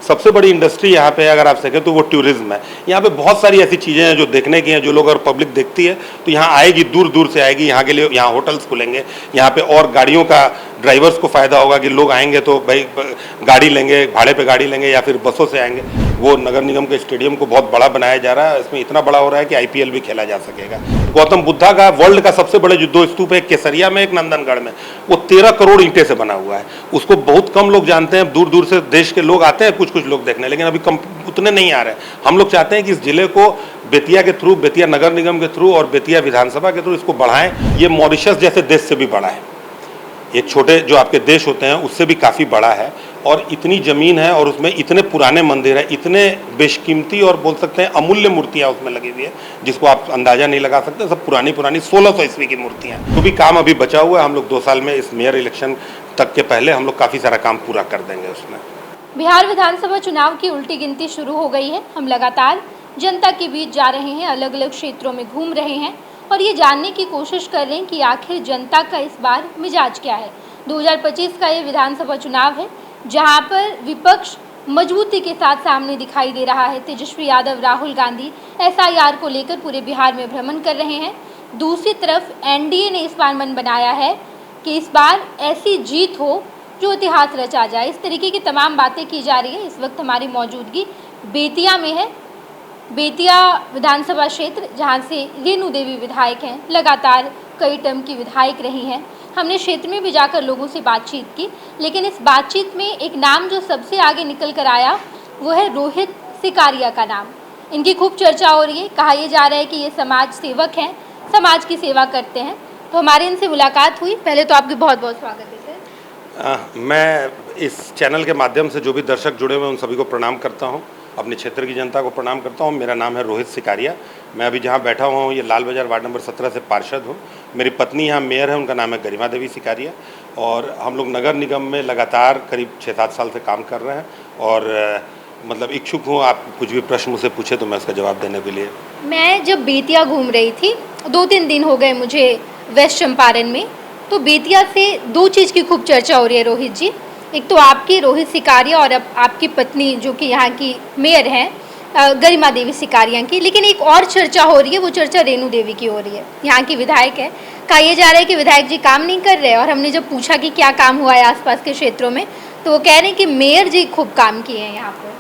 सबसे बड़ी इंडस्ट्री यहाँ पे अगर आप सकें तो वो टूरिज्म है। यहाँ पे बहुत सारी ऐसी चीज़ें हैं जो देखने की हैं, जो लोग अगर पब्लिक देखती है तो यहाँ आएगी, दूर दूर से आएगी। यहाँ के लिए यहाँ होटल्स खुलेंगे, यहाँ पे और गाड़ियों का ड्राइवर्स को फ़ायदा होगा कि लोग आएंगे तो भाई गाड़ी लेंगे, भाड़े पे गाड़ी लेंगे या फिर बसों से आएंगे। वो नगर निगम के स्टेडियम को बहुत बड़ा बनाया जा रहा है, इसमें इतना बड़ा हो रहा है कि IPL भी खेला जा सकेगा। गौतम बुद्धा का वर्ल्ड का सबसे बड़े जो 2 स्तूप है, केसरिया में, एक नंदनगढ़ में, वो 13 करोड़ ईंटे से बना हुआ है। उसको बहुत कम लोग जानते हैं, दूर दूर से देश के लोग आते हैं, कुछ कुछ लोग देखने, लेकिन अभी कम उतने नहीं आ रहे हैं। हम लोग चाहते हैं कि इस जिले को बेतिया के थ्रू, बेतिया नगर निगम के थ्रू और बेतिया विधानसभा के थ्रू इसको बढ़ाएं। ये मॉरिशस जैसे देश से भी बड़ा है, एक छोटे जो आपके देश होते हैं उससे भी काफ़ी बड़ा है, और इतनी ज़मीन है और उसमें इतने पुराने मंदिर हैं, इतने बेशकीमती और बोल सकते हैं अमूल्य मूर्तियाँ उसमें लगी हुई है जिसको आप अंदाज़ा नहीं लगा सकते। सब पुरानी 1600 ईस्वी की मूर्तियाँ। तो भी काम अभी बचा हुआ है। हम लोग 2 साल में इस मेयर इलेक्शन तक के पहले हम लोग काफ़ी सारा काम पूरा कर देंगे उसमें। बिहार विधानसभा चुनाव की उल्टी गिनती शुरू हो गई है। हम लगातार जनता के बीच जा रहे हैं, अलग अलग क्षेत्रों में घूम रहे हैं और ये जानने की कोशिश कर रहे हैं कि आखिर जनता का इस बार मिजाज क्या है। 2025 का ये विधानसभा चुनाव है जहां पर विपक्ष मजबूती के साथ सामने दिखाई दे रहा है। तेजस्वी यादव, राहुल गांधी SIR को लेकर पूरे बिहार में भ्रमण कर रहे हैं। दूसरी तरफ NDA ने इस बार मन बनाया है कि इस बार ऐसी जीत हो जो इतिहास रचा जाए। इस तरीके की तमाम बातें की जा रही है। इस वक्त हमारी मौजूदगी बेतिया में है। बेतिया विधानसभा क्षेत्र जहां से रेणु देवी विधायक हैं, लगातार कई टर्म की विधायक रही हैं। हमने क्षेत्र में भी जाकर लोगों से बातचीत की, लेकिन इस बातचीत में एक नाम जो सबसे आगे निकल कर आया वो है रोहित सिकारिया का नाम। इनकी खूब चर्चा हो रही है। कहा यह जा रहा है कि ये समाज सेवक हैं, समाज की सेवा करते हैं। तो हमारी इनसे मुलाकात हुई। पहले तो आपकी बहुत बहुत स्वागत है सर। मैं इस चैनल के माध्यम से जो भी दर्शक जुड़े हुए हैं उन सभी को प्रणाम करता हूं, अपने क्षेत्र की जनता को प्रणाम करता हूं। मेरा नाम है रोहित सिकारिया। मैं अभी जहां बैठा हुआ हूं ये लाल बाज़ार वार्ड नंबर 17 से पार्षद हूं। मेरी पत्नी यहां मेयर है, उनका नाम है गरिमा देवी सिकारिया, और हम लोग नगर निगम में लगातार करीब 6-7 साल से काम कर रहे हैं। और मतलब इच्छुक हूँ, आप कुछ भी प्रश्न मुझसे पूछे तो मैं उसका जवाब देने के लिए। मैं जब बेतिया घूम रही थी, 2-3 दिन हो गए मुझे वेस्ट चंपारण में, तो बेतिया से 2 चीज़ की खूब चर्चा हो रही है रोहित जी। एक तो आपकी रोहित सिकारिया और अब आपकी पत्नी जो कि यहाँ की मेयर हैं गरिमा देवी सिकारिया की, लेकिन एक और चर्चा हो रही है, वो चर्चा रेणु देवी की हो रही है, यहाँ की विधायक है। कहा यह जा रहा है कि विधायक जी काम नहीं कर रहे, और हमने जब पूछा कि क्या काम हुआ है आसपास के क्षेत्रों में तो वो कह रहे हैं कि मेयर जी खूब काम किए हैं यहाँ पर।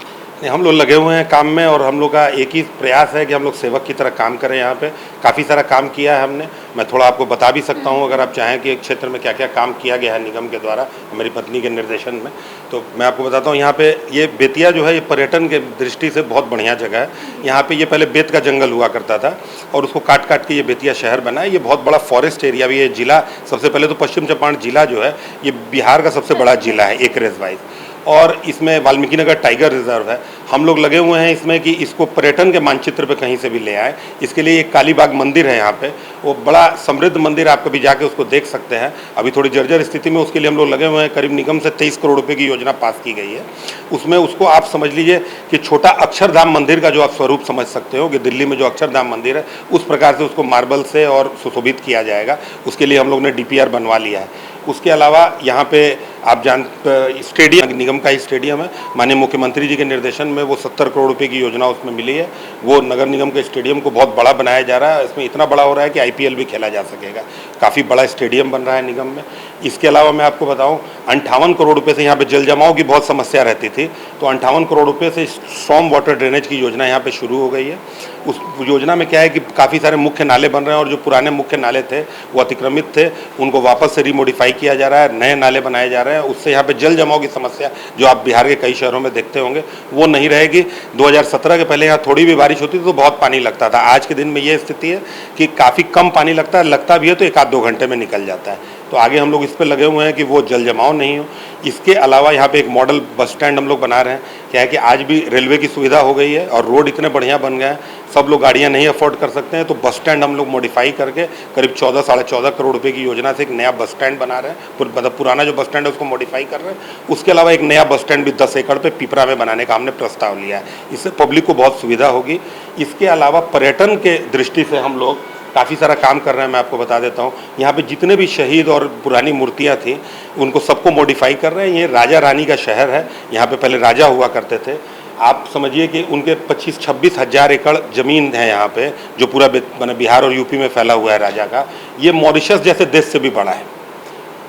हम लोग लगे हुए हैं काम में, और हम लोग का एक ही प्रयास है कि हम लोग सेवक की तरह काम करें। यहाँ पे काफ़ी सारा काम किया है हमने। मैं थोड़ा आपको बता भी सकता हूँ अगर आप चाहें कि एक क्षेत्र में क्या क्या काम किया गया है निगम के द्वारा मेरी पत्नी के निर्देशन में, तो मैं आपको बताता हूँ। यहाँ पे ये बेतिया जो है ये पर्यटन के दृष्टि से बहुत बढ़िया जगह है। यहाँ पे ये पहले बेत का जंगल हुआ करता था और उसको काट काट के ये बेतिया शहर बना है। ये बहुत बड़ा फॉरेस्ट एरिया भी है। जिला सबसे पहले तो पश्चिम चंपारण जिला जो है ये बिहार का सबसे बड़ा जिला है एकरेज वाइज, और इसमें वाल्मीकि नगर टाइगर रिजर्व है। हम लोग लगे हुए हैं इसमें कि इसको पर्यटन के मानचित्र पे कहीं से भी ले आए। इसके लिए एक कालीबाग मंदिर है यहाँ पे, वो बड़ा समृद्ध मंदिर, आप कभी जाके उसको देख सकते हैं। अभी थोड़ी जर्जर स्थिति में, उसके लिए हम लोग लगे हुए हैं। करीब निगम से 23 करोड़ रुपए की योजना पास की गई है। उसमें उसको आप समझ लीजिए कि छोटा अक्षरधाम मंदिर का जो आप स्वरूप समझ सकते हो कि दिल्ली में जो अक्षरधाम मंदिर है उस प्रकार से उसको मार्बल से और सुशोभित किया जाएगा। उसके लिए हम लोग ने DPR बनवा लिया है। उसके अलावा यहाँ पे आप स्टेडियम, निगम का ही स्टेडियम है, माननीय मुख्यमंत्री जी के निर्देशन में वो 70 करोड़ रुपए की योजना उसमें मिली है। वो नगर निगम के स्टेडियम को बहुत बड़ा बनाया जा रहा है। इसमें इतना बड़ा हो रहा है कि IPL भी खेला जा सकेगा। काफ़ी बड़ा स्टेडियम बन रहा है निगम में। इसके अलावा मैं आपको बताऊं 58 करोड़ रुपए से यहाँ पे जल जमाव की बहुत समस्या रहती थी, तो 58 करोड़ रुपए से स्ट्रॉम वाटर ड्रेनेज की योजना यहाँ पे शुरू हो गई है। उस योजना में क्या है कि काफ़ी सारे मुख्य नाले बन रहे हैं, और जो पुराने मुख्य नाले थे वो अतिक्रमित थे, उनको वापस से रिमोडिफाई किया जा रहा है, नए नाले बनाए जा रहे हैं। उससे यहाँ पे जल जमाव की समस्या जो आप बिहार के कई शहरों में देखते होंगे वो नहीं रहेगी। 2017 के पहले यहाँ थोड़ी भी बारिश होती थी तो बहुत पानी लगता था। आज के दिन में ये स्थिति है कि काफ़ी कम पानी लगता है, लगता भी है तो 1-2 घंटे में निकल जाता है। तो आगे हम लोग इस पर लगे हुए हैं कि वो जल जमाव नहीं हो। इसके अलावा यहाँ पे एक मॉडल बस स्टैंड हम लोग बना रहे हैं। क्या है कि आज भी रेलवे की सुविधा हो गई है और रोड इतने बढ़िया बन गए हैं, सब लोग गाड़ियाँ नहीं अफोर्ड कर सकते हैं, तो बस स्टैंड हम लोग मॉडिफाई करके करीब 14-14.5 करोड़ रुपए की योजना से एक नया बस स्टैंड बना रहे हैं। मतलब पुराना जो बस स्टैंड है उसको मॉडिफाई कर रहे हैं। उसके अलावा एक नया बस स्टैंड भी 10 एकड़ पे पिपरा में बनाने का हमने प्रस्ताव लिया है। इससे पब्लिक को बहुत सुविधा होगी। इसके अलावा पर्यटन के दृष्टि से हम लोग काफ़ी सारा काम कर रहे हैं। मैं आपको बता देता हूँ, यहाँ पे जितने भी शहीद और पुरानी मूर्तियाँ थी उनको सबको मॉडिफाई कर रहे हैं। ये राजा रानी का शहर है, यहाँ पे पहले राजा हुआ करते थे। आप समझिए कि उनके 25-26 हज़ार एकड़ ज़मीन है यहाँ पे, जो पूरा मैंने बिहार और यूपी में फैला हुआ है राजा का। ये मॉरिशस जैसे देश से भी बड़ा है,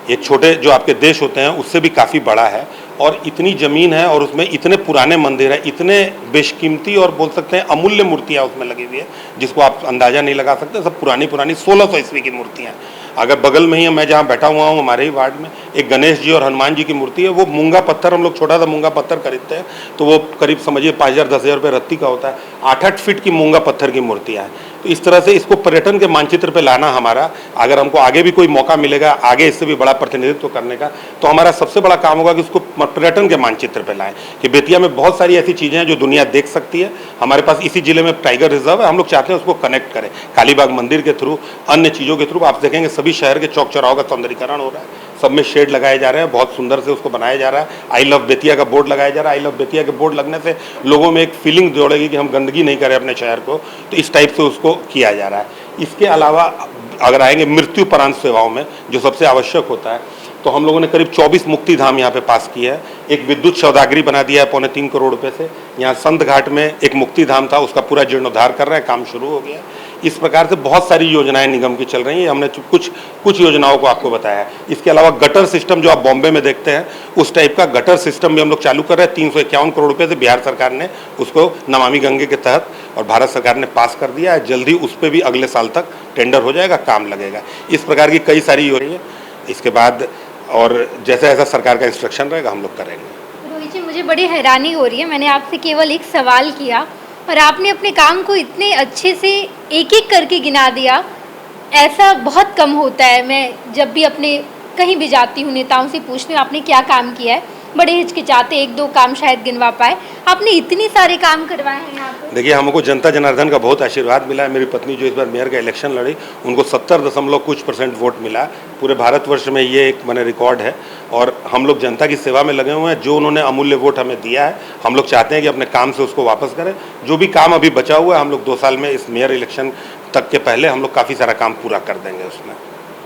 ये छोटे जो आपके देश होते हैं उससे भी काफ़ी बड़ा है। और इतनी ज़मीन है और उसमें इतने पुराने मंदिर हैं, इतने बेशकीमती और बोल सकते हैं अमूल्य मूर्तियाँ उसमें लगी हुई है, जिसको आप अंदाज़ा नहीं लगा सकते। सब पुरानी 1600 ईस्वी की मूर्तियाँ हैं। अगर बगल में ही मैं जहाँ बैठा हुआ हूँ, हमारे ही वार्ड में एक गणेश जी और हनुमान जी की मूर्ति है। वो मूंगा पत्थर, हम लोग छोटा सा मूंगा पत्थर खरीदते हैं तो वो करीब समझिए 5000-10,000 रुपये रत्ती का होता है। 8-8 फीट की मूंगा पत्थर की मूर्तियाँ हैं। तो इस तरह से इसको पर्यटन के मानचित्र पे लाना हमारा, अगर हमको आगे भी कोई मौका मिलेगा आगे इससे भी बड़ा प्रतिनिधित्व करने का, तो हमारा सबसे बड़ा काम होगा कि इसको पर्यटन के मानचित्र पे लाएं कि बेतिया में बहुत सारी ऐसी चीज़ें हैं जो दुनिया देख सकती है। हमारे पास इसी जिले में टाइगर रिजर्व है, हम लोग चाहते हैं उसको कनेक्ट करें कालीबाग मंदिर के थ्रू, अन्य चीज़ों के थ्रू। आप देखेंगे सभी शहर के चौक चौराहों का सौंदर्यीकरण हो रहा है, सब में शेड लगाए जा रहे हैं, बहुत सुंदर से उसको बनाया जा रहा है। आई लव बेतिया का बोर्ड लगाया जा रहा है। आई लव बेतिया के बोर्ड लगने से लोगों में एक फीलिंग जोड़ेगी कि हम गंदगी नहीं करें अपने शहर को, तो इस टाइप से उसको किया जा रहा है। इसके अलावा अगर आएंगे मृत्युपरांत सेवाओं में, जो सबसे आवश्यक होता है, तो हम लोगों ने करीब 24 मुक्ति धाम यहाँ पे पास किया है। एक विद्युत शवदागृह बना दिया है 3.25 करोड़ रुपए से। यहाँ संत घाट में एक मुक्ति धाम था, उसका पूरा जीर्णोद्धार कर रहे हैं, काम शुरू हो गया है। इस प्रकार से बहुत सारी योजनाएं निगम की चल रही हैं। हमने कुछ योजनाओं को आपको बताया है। इसके अलावा गटर सिस्टम जो आप बॉम्बे में देखते हैं, उस टाइप का गटर सिस्टम भी हम लोग चालू कर रहे हैं। 351 करोड़ रुपए से बिहार सरकार ने उसको नमामि गंगे के तहत और भारत सरकार ने पास कर दिया है। जल्दी उस पर भी अगले साल तक टेंडर हो जाएगा, काम लगेगा। इस प्रकार की कई सारी योजनाएं इसके बाद, और जैसा जैसा सरकार का इंस्ट्रक्शन रहेगा हम लोग करेंगे। रोहित जी, मुझे बड़ी हैरानी हो रही है। मैंने आपसे केवल एक सवाल किया और आपने अपने काम को इतने अच्छे से एक एक करके गिना दिया। ऐसा बहुत कम होता है। मैं जब भी अपने कहीं भी जाती हूँ, नेताओं से पूछती हूँ आपने क्या काम किया है, बड़े हिचकिचाते, 1-2 काम शायद गिनवा पाए। आपने इतने सारे काम करवाए हैं यहाँ पर। देखिए, हमको जनता जनार्दन का बहुत आशीर्वाद मिला है। मेरी पत्नी जो इस बार मेयर का इलेक्शन लड़ी, उनको 70% वोट मिला। पूरे भारतवर्ष में ये एक मैंने रिकॉर्ड है। और हम लोग जनता की सेवा में लगे हुए हैं। जो उन्होंने अमूल्य वोट हमें दिया है, हम लोग चाहते हैं कि अपने काम से उसको वापस करें। जो भी काम अभी बचा हुआ है, हम लोग 2 साल में इस मेयर इलेक्शन तक के पहले हम लोग काफ़ी सारा काम पूरा कर देंगे उसमें।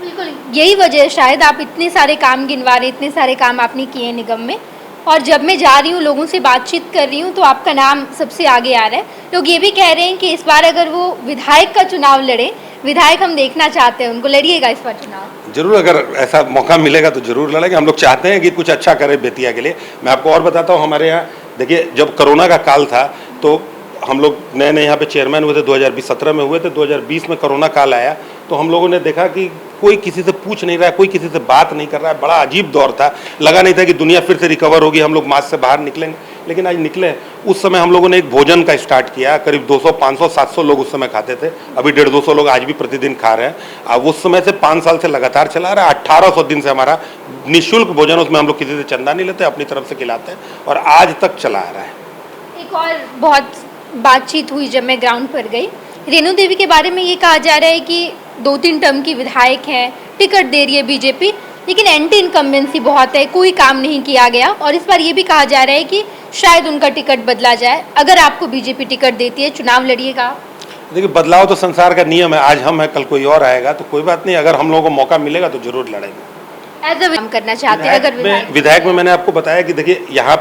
बिल्कुल, यही वजह है शायद आप इतने सारे काम गिनवा रहे, इतने सारे काम आपने किए निगम में। और जब मैं जा रही हूँ, लोगों से बातचीत कर रही हूँ, तो आपका नाम सबसे आगे आ रहा है। लोग ये भी कह रहे हैं कि इस बार अगर वो विधायक का चुनाव लड़े, विधायक हम देखना चाहते हैं उनको, लड़िएगा इस बार चुनाव? जरूर, अगर ऐसा मौका मिलेगा तो जरूर लड़ेंगे। हम लोग चाहते हैं कि कुछ अच्छा करें बेतिया के लिए। मैं आपको और बताता हूँ, हमारे यहाँ देखिए, जब कोरोना का काल था तो हम लोग नए नए यहाँ पे चेयरमैन हुए थे, 2017 में हुए थे। 2020 में कोरोना काल आया तो हम लोगों ने देखा कि कोई किसी से पूछ नहीं रहा है, कोई किसी से बात नहीं कर रहा है। बड़ा अजीब दौर था, लगा नहीं था कि दुनिया फिर से रिकवर होगी, हम लोग मास्क से बाहर निकलेंगे। लेकिन आज निकले। उस समय हम लोगों ने एक भोजन का स्टार्ट किया। करीब 200, 500, 700 लोग उस समय खाते थे। अभी 150-200 लोग आज भी प्रतिदिन खा रहे हैं। अब उस समय से 5 साल से लगातार चला रहा है। 1800 दिन से हमारा निःशुल्क भोजन, उसमें हम लोग किसी से चंदा नहीं लेते, अपनी तरफ से खिलाते हैं और आज तक चला आ रहा है। एक और बहुत बातचीत हुई जब मैं ग्राउंड पर गई, रेणु देवी के बारे में ये कहा जा रहा है कि 2-3 टर्म की विधायक हैं, टिकट दे रही है बीजेपी, लेकिन एंटी इनकम्बेंसी बहुत है, कोई काम नहीं किया गया। और इस बार ये भी कहा जा रहा है कि शायद उनका टिकट बदला जाए। अगर आपको बीजेपी टिकट देती है, चुनाव लड़िएगा? देखिए, बदलाव तो संसार का नियम है। आज हम है, कल कोई और आएगा, तो कोई बात नहीं। अगर हम लोगों को मौका मिलेगा तो जरूर लड़ेंगे। काम करना चाहते हैं अगर विधायक में मैंने आपको बताया कि देखिए, यहाँ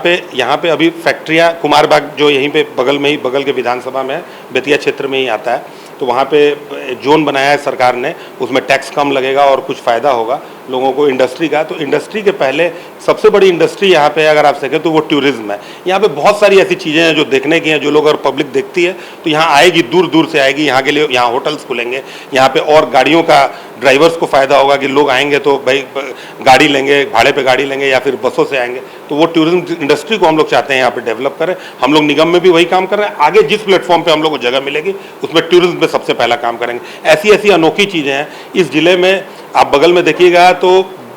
पे अभी फैक्ट्रियाँ, कुमार बाग जो यहीं पे बगल में ही, बगल के विधानसभा में बेतिया क्षेत्र में ही आता है, तो वहाँ पे जोन बनाया है सरकार ने। उसमें टैक्स कम लगेगा और कुछ फ़ायदा होगा लोगों को इंडस्ट्री का। तो इंडस्ट्री के पहले सबसे बड़ी इंडस्ट्री यहाँ पे अगर आप सकें तो वो टूरिज्म है। यहाँ पे बहुत सारी ऐसी चीज़ें हैं जो देखने की हैं, जो लोग अगर पब्लिक देखती है तो यहाँ आएगी, दूर दूर से आएगी। यहाँ के लिए यहाँ होटल्स खुलेंगे, यहाँ पे और गाड़ियों का ड्राइवर्स को फ़ायदा होगा कि लोग आएंगे तो भाई गाड़ी लेंगे, भाड़े पे गाड़ी लेंगे या फिर बसों से आएंगे। तो वो टूरिज्म इंडस्ट्री को हम लोग चाहते हैं यहाँ पे डेवलप करें। हम लोग निगम में भी वही काम कर रहे हैं। आगे जिस प्लेटफॉर्म पे हम लोग को जगह मिलेगी उसमें टूरिज्म पे सबसे पहला काम करेंगे। ऐसी ऐसी अनोखी चीज़ें हैं इस जिले में। आप बगल में देखिएगा तो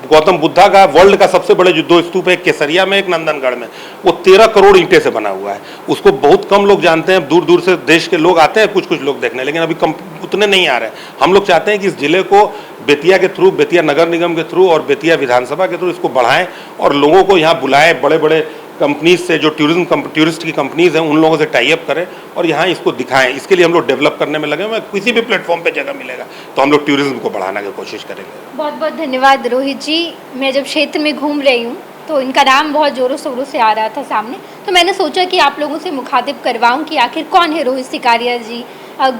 गौतम बुद्धा का वर्ल्ड का सबसे बड़े जो 2 स्तूप है, केसरिया में, एक नंदनगढ़ में, वो 13 करोड़ ईंटे से बना हुआ है। उसको बहुत कम लोग जानते हैं। दूर दूर से देश के लोग आते हैं, कुछ लोग देखने, लेकिन अभी कम उतने नहीं आ रहे हैं। हम लोग चाहते हैं कि इस जिले को बेतिया के थ्रू, बेतिया नगर निगम के थ्रू और बेतिया विधानसभा के थ्रू इसको बढ़ाएं और लोगों को यहाँ बुलाएं। बड़े बड़े कंपनीज से, जो टूरिस्ट की कंपनीज हैं, उन लोगों से टाई अप करें और यहाँ इसको दिखाएं। इसके लिए हम लोग डेवलप करने में लगे हुए हैं। किसी भी प्लेटफॉर्म पे जगह मिलेगा तो हम लोग टूरिज्म को बढ़ाने की कोशिश करेंगे। बहुत बहुत धन्यवाद रोहित जी। मैं जब क्षेत्र में घूम रही हूँ तो इनका नाम बहुत ज़ोरों शोरों से आ रहा था सामने, तो मैंने सोचा कि आप लोगों से मुखातिब करवाऊँ कि आखिर कौन है रोहित सिकारिया जी,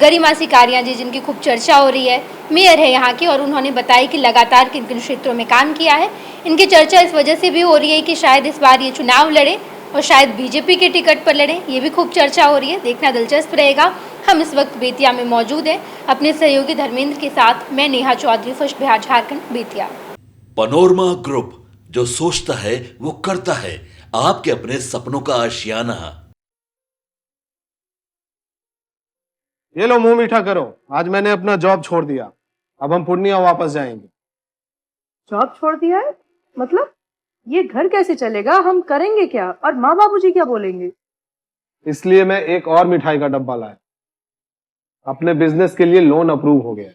गरिमा सिकारिया जी, जिनकी खूब चर्चा हो रही है, मेयर है यहाँ की, और उन्होंने बताया कि लगातार किन किन क्षेत्रों में काम किया है। इनकी चर्चा इस वजह से भी हो रही है कि शायद इस बार ये चुनाव लड़े और शायद बीजेपी के टिकट पर लड़े, ये भी खूब चर्चा हो रही है। देखना दिलचस्प रहेगा। हम इस वक्त बेतिया में मौजूद हैं अपने सहयोगी धर्मेंद्र के साथ। मैं Neha Chaudhary, first Bihar Jharkhand, Bettiah. Panorama Group, जो सोचता है वो करता है। आपके अपने सपनों का आशियाना। ये लो मुंह मीठा करो, आज मैंने अपना जॉब छोड़ दिया। अब हम पूर्णिया वापस जाएंगे। जॉब छोड़ दिया है? मतलब ये घर कैसे चलेगा? हम करेंगे क्या? और माँ बाबूजी क्या बोलेंगे? इसलिए मैं एक और मिठाई का डब्बा लाया। अपने बिजनेस के लिए लोन अप्रूव हो गया।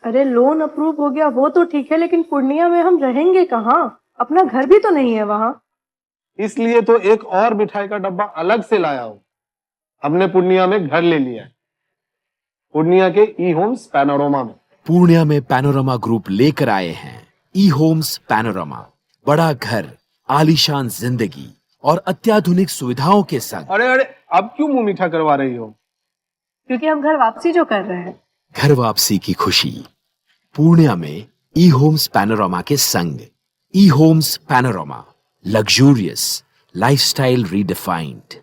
अरे लोन अप्रूव हो गया वो तो ठीक है, लेकिन पूर्णिया में हम रहेंगे कहाँ? अपना घर भी तो नहीं है वहाँ। इसलिए तो एक और मिठाई का डब्बा अलग से लाया हूँ। हमने पूर्णिया में घर ले लिया है, पूर्णिया के ई होम्स पैनोरमा में। पूर्णिया में पैनोरमा ग्रुप लेकर आए हैं ई होम्स पैनोरमा। बड़ा घर, आलीशान जिंदगी और अत्याधुनिक सुविधाओं के संग। अरे अरे, अब क्यों मुंह मीठा करवा रही हो? क्योंकि हम घर वापसी जो कर रहे हैं। घर वापसी की खुशी पूर्णिया में ई होम्स पैनोरमा के संग। ई Homes Panorama, luxurious lifestyle redefined.